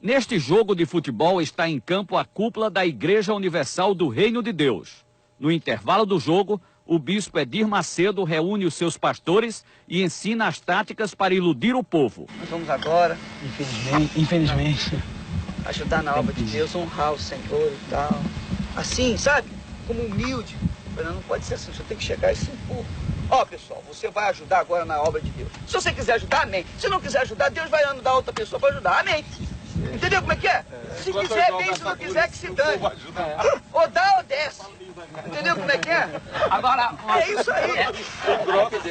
Neste jogo de futebol está em campo a cúpula da Igreja Universal do Reino de Deus. No intervalo do jogo, o bispo Edir Macedo reúne os seus pastores e ensina as táticas para iludir o povo. Nós vamos agora, infelizmente, ajudar na obra de Deus, honrar o Senhor e tal. Assim, sabe? Como humilde. Mas não pode ser assim, você tem que chegar e se impor. Ó, pessoal, você vai ajudar agora na obra de Deus. Se você quiser ajudar, amém. Se não quiser ajudar, Deus vai mandar outra pessoa para ajudar, amém. Entendeu como é que é? Se quiser, bem, se não quiser, que se dane. Ou dá ou desce. Entendeu como é que é? Agora, é isso aí.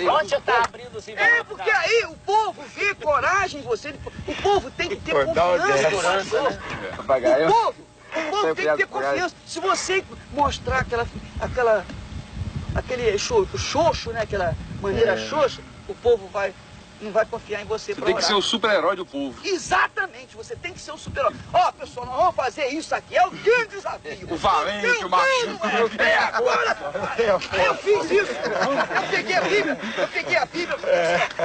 Onde você tá abrindo assim? É, porque aí o povo vê coragem em você. O povo tem que ter confiança. O povo tem que ter confiança. Se você mostrar aquele xoxo, né? Aquela maneira xoxa, o povo não vai confiar em você. Você tem que ser o super-herói do povo. Exatamente, você tem que ser o super-herói. Ó, pessoal, nós vamos fazer isso aqui, é o grande desafio. O valente, o macho. Agora, eu fiz isso. Eu peguei a Bíblia.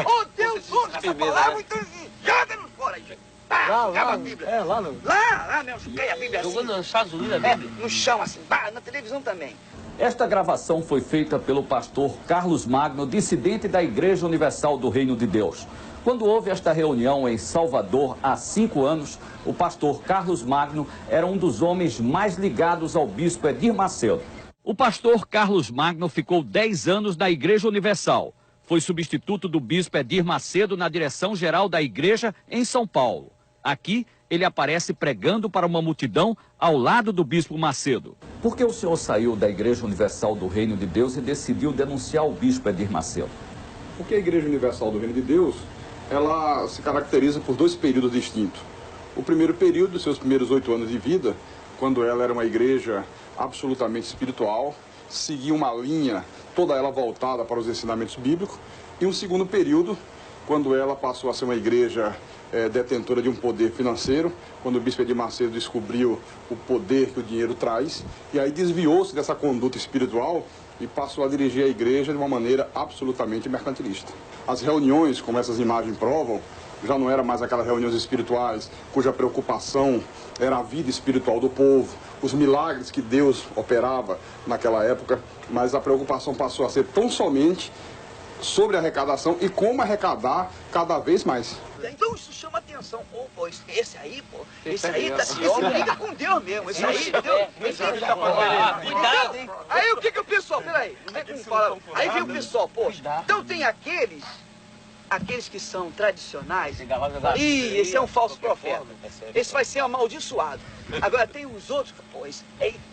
Oh, Deus, usa essa palavra, então joga nos fora aí, gente. Joga a Bíblia. Lá mesmo, joguei a Bíblia assim. Jogando nos Estados Unidos a Bíblia? No chão, assim, na televisão também. Esta gravação foi feita pelo pastor Carlos Magno, dissidente da Igreja Universal do Reino de Deus. Quando houve esta reunião em Salvador há 5 anos, o pastor Carlos Magno era um dos homens mais ligados ao bispo Edir Macedo. O pastor Carlos Magno ficou 10 anos na Igreja Universal. Foi substituto do bispo Edir Macedo na direção-geral da igreja em São Paulo. Aqui, ele aparece pregando para uma multidão ao lado do bispo Macedo. Por que o senhor saiu da Igreja Universal do Reino de Deus e decidiu denunciar o bispo Edir Macedo? Porque a Igreja Universal do Reino de Deus, ela se caracteriza por 2 períodos distintos. O primeiro período, seus primeiros 8 anos de vida, quando ela era uma igreja absolutamente espiritual, seguia uma linha, toda ela voltada para os ensinamentos bíblicos. E um segundo período, quando ela passou a ser uma igreja detentora de um poder financeiro, quando o bispo Edir Macedo descobriu o poder que o dinheiro traz, e aí desviou-se dessa conduta espiritual e passou a dirigir a igreja de uma maneira absolutamente mercantilista. As reuniões, como essas imagens provam, já não eram mais aquelas reuniões espirituais, cuja preocupação era a vida espiritual do povo, os milagres que Deus operava naquela época, mas a preocupação passou a ser tão somente sobre a arrecadação e como arrecadar cada vez mais. Então isso chama atenção. Pô, esse aí briga com Deus mesmo. Esse aí, cuidado, hein? Aí o que o pessoal, peraí, não tem como falar. Aí vem o pessoal, poxa, então tem aqueles que são tradicionais. Ih, esse é um falso profeta. Esse vai ser amaldiçoado. Agora tem os outros,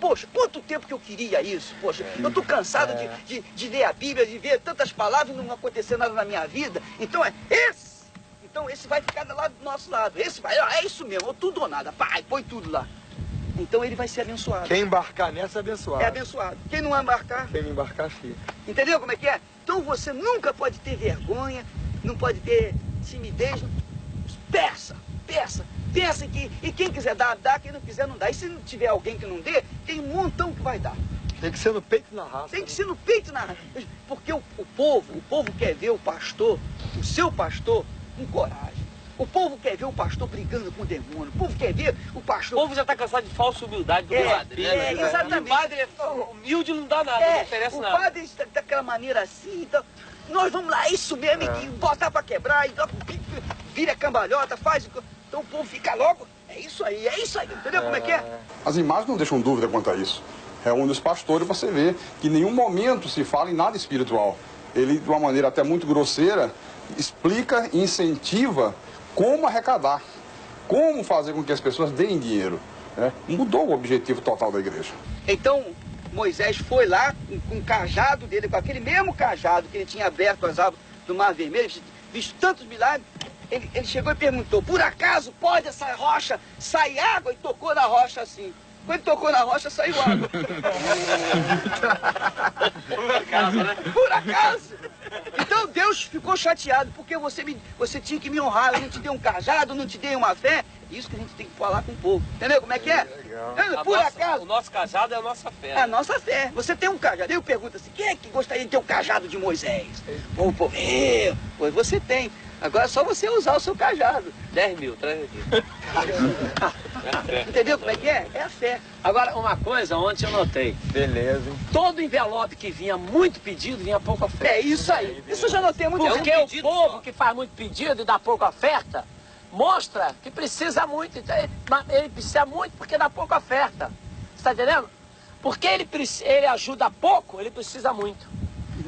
poxa, quanto tempo que eu queria isso, poxa, eu tô cansado de ler a Bíblia, de ver tantas palavras e não acontecer nada na minha vida. Então esse vai ficar do nosso lado, esse vai, é isso mesmo, tudo ou nada, pai, põe tudo lá. Então ele vai ser abençoado. Quem embarcar nessa é abençoado. É abençoado. Quem não embarcar... Quem não embarcar, fica. Entendeu como é que é? Então você nunca pode ter vergonha, não pode ter timidez. Peça. E quem quiser dar, dá. Quem não quiser, não dá. E se não tiver alguém que não dê, tem um montão que vai dar. Tem que ser no peito e na raça. Tem que ser no peito e na raça. Porque o povo quer ver o pastor, o seu pastor, com coragem. O povo quer ver o pastor brigando com o demônio. O povo quer ver o pastor... O povo já está cansado de falsa humildade do padre. Exatamente. O padre é humilde, não dá nada, não oferece nada. O padre está daquela maneira assim, então... Nós vamos lá, isso mesmo, e botar para quebrar, e vira cambalhota, faz... Então o povo fica logo, é isso aí, entendeu como é que é? As imagens não deixam dúvida quanto a isso. Reúne os pastores, você vê que em nenhum momento se fala em nada espiritual. Ele, de uma maneira até muito grosseira, explica e incentiva como arrecadar, como fazer com que as pessoas deem dinheiro. Né? Mudou o objetivo total da igreja. Então, Moisés foi lá com o cajado dele, com aquele mesmo cajado que ele tinha aberto as águas do Mar Vermelho, visto tantos milagres, ele chegou e perguntou, por acaso pode essa rocha sair água? E tocou na rocha assim. Quando tocou na rocha, saiu água. Por acaso, né? Por acaso. Então Deus ficou chateado, porque você tinha que me honrar, eu não te dei um cajado, não te dei uma fé. Isso que a gente tem que falar com o povo. Entendeu como é que é? Por acaso. O nosso cajado é a nossa fé. A nossa fé. Você tem um cajado. Eu pergunto assim, quem é que gostaria de ter o cajado de Moisés? O povo, pois você tem. Agora é só você usar o seu cajado. 10 mil, traz aqui. Entendeu como é que é? É a fé. Agora, uma coisa, ontem eu notei. Beleza, hein? Todo envelope que vinha muito pedido, vinha pouca oferta. É isso aí. Isso eu já notei muito Porque tempo. o povo que faz muito pedido e dá pouca oferta, mostra que precisa muito. Ele precisa muito porque dá pouca oferta. Você está entendendo? Porque ele ajuda pouco, ele precisa muito.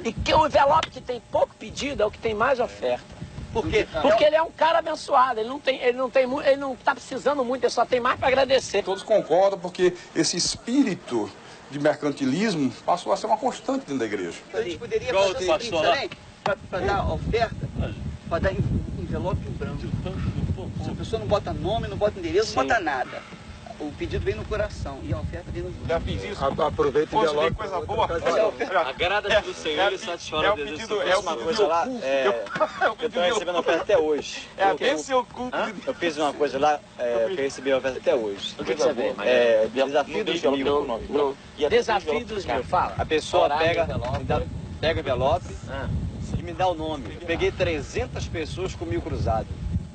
E que o envelope que tem pouco pedido é o que tem mais oferta. Por quê? Porque ele é um cara abençoado, ele não está precisando muito, ele só tem mais para agradecer. Todos concordam porque esse espírito de mercantilismo passou a ser uma constante dentro da igreja. A gente poderia fazer o seguinte também, para dar oferta, para dar envelope em branco. Se a pessoa não bota nome, não bota endereço, não bota nada. O pedido vem no coração e a oferta vem no... Já fiz isso. Aproveita e envelope. Coisa boa. Agrada-se do Senhor e satisfaz o desejo do seu Uma coisa lá, eu estou recebendo oferta até hoje. Esse é o culto. Eu fiz uma coisa lá que eu recebi a oferta até hoje. O que você vê? Desafio dos mil. Desafio dos mil, fala. A pessoa Horário, pega envelope. o envelope e me dá o nome. Eu peguei 300 pessoas com 1000 cruzado.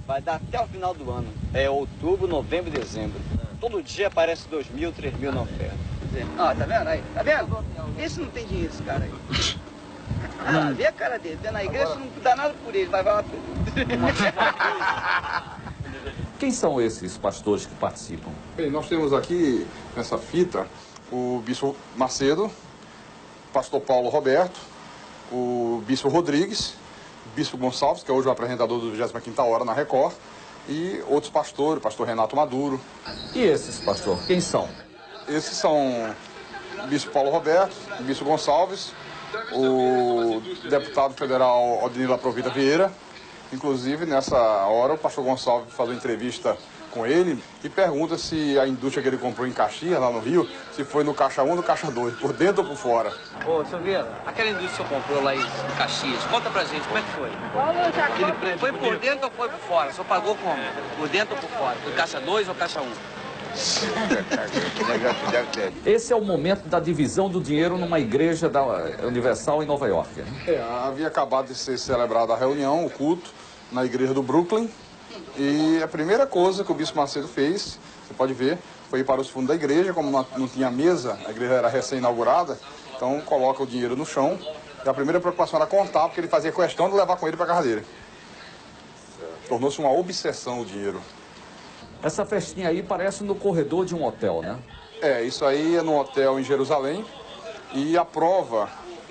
Vai dar até o final do ano. É outubro, novembro e dezembro. Todo dia aparece 2.000, 3.000 na oferta. Ó, tá vendo aí? Tá vendo? Esse não tem dinheiro, esse cara aí. Ah, vê a cara dele. Vê na igreja, não dá nada por ele. Vai lá por ele. Quem são esses pastores que participam? Bem, nós temos aqui nessa fita o bispo Macedo, o pastor Paulo Roberto, o bispo Rodrigues, o bispo Gonçalves, que é hoje o apresentador do 25ª Hora na Record, e outros pastores, o pastor Renato Maduro. E esses, pastor, quem são? Esses são o bispo Paulo Roberto, o bispo Gonçalves, o deputado federal Odenir Laprovita Vieira. Inclusive, nessa hora, o pastor Gonçalves faz uma entrevista com ele e pergunta se a indústria que ele comprou em Caxias, lá no Rio, se foi no caixa 1 ou no caixa 2, por dentro ou por fora. Ô, Silveira, aquela indústria que você comprou lá em Caxias, conta pra gente, como é que foi? Ele foi por dentro ou foi por fora? O senhor pagou como? Por dentro ou por fora? Foi caixa 2 ou caixa 1? Esse é o momento da divisão do dinheiro numa igreja da Universal em Nova York. Havia acabado de ser celebrada a reunião, o culto, na igreja do Brooklyn. E a primeira coisa que o bispo Macedo fez, você pode ver, foi ir para os fundos da igreja. Como não tinha mesa, a igreja era recém-inaugurada, então coloca o dinheiro no chão. E a primeira preocupação era contar, porque ele fazia questão de levar com ele para a casa dele. Tornou-se uma obsessão o dinheiro. Essa festinha aí parece no corredor de um hotel, né? Isso aí é num hotel em Jerusalém. E a prova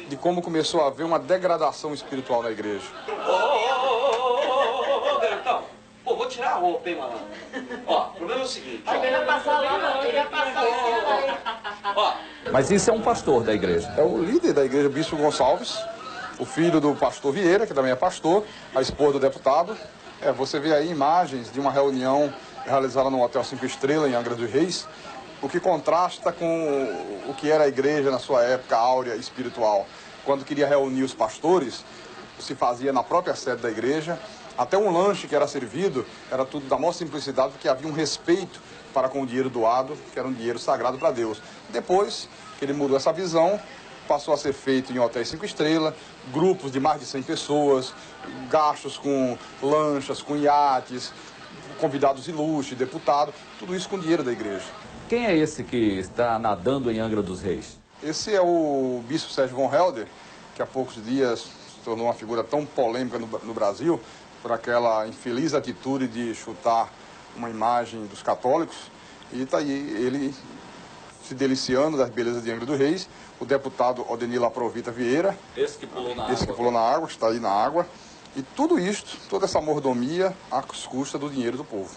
de como começou a haver uma degradação espiritual na igreja. Garotão, pô, vou tirar a roupa, hein, malandro? Ó, o problema é o seguinte, ó. Ele vai passar lá, não. Ele vai passar lá. Ó, Mas isso é um pastor da igreja. É o líder da igreja, bispo Gonçalves, o filho do pastor Vieira, que também é pastor, a esposa do deputado. Você vê aí imagens de uma reunião realizada no Hotel 5 Estrelas, em Angra dos Reis, o que contrasta com o que era a igreja na sua época áurea espiritual. Quando queria reunir os pastores, se fazia na própria sede da igreja. Até um lanche que era servido era tudo da maior simplicidade, porque havia um respeito para com o dinheiro doado, que era um dinheiro sagrado para Deus. Depois que ele mudou essa visão, passou a ser feito em hotéis 5 estrelas, grupos de mais de 100 pessoas, gastos com lanchas, com iates, convidados ilustres, deputados, tudo isso com dinheiro da igreja. Quem é esse que está nadando em Angra dos Reis? Esse é o bispo Sérgio von Helder, que há poucos dias se tornou uma figura tão polêmica no Brasil, por aquela infeliz atitude de chutar uma imagem dos católicos. E está aí ele se deliciando das belezas de Angra dos Reis, o deputado Odenir Laprovita Vieira, Esse que pulou na água. esse que pulou na água, está aí na água. E tudo isto, toda essa mordomia, às custas do dinheiro do povo.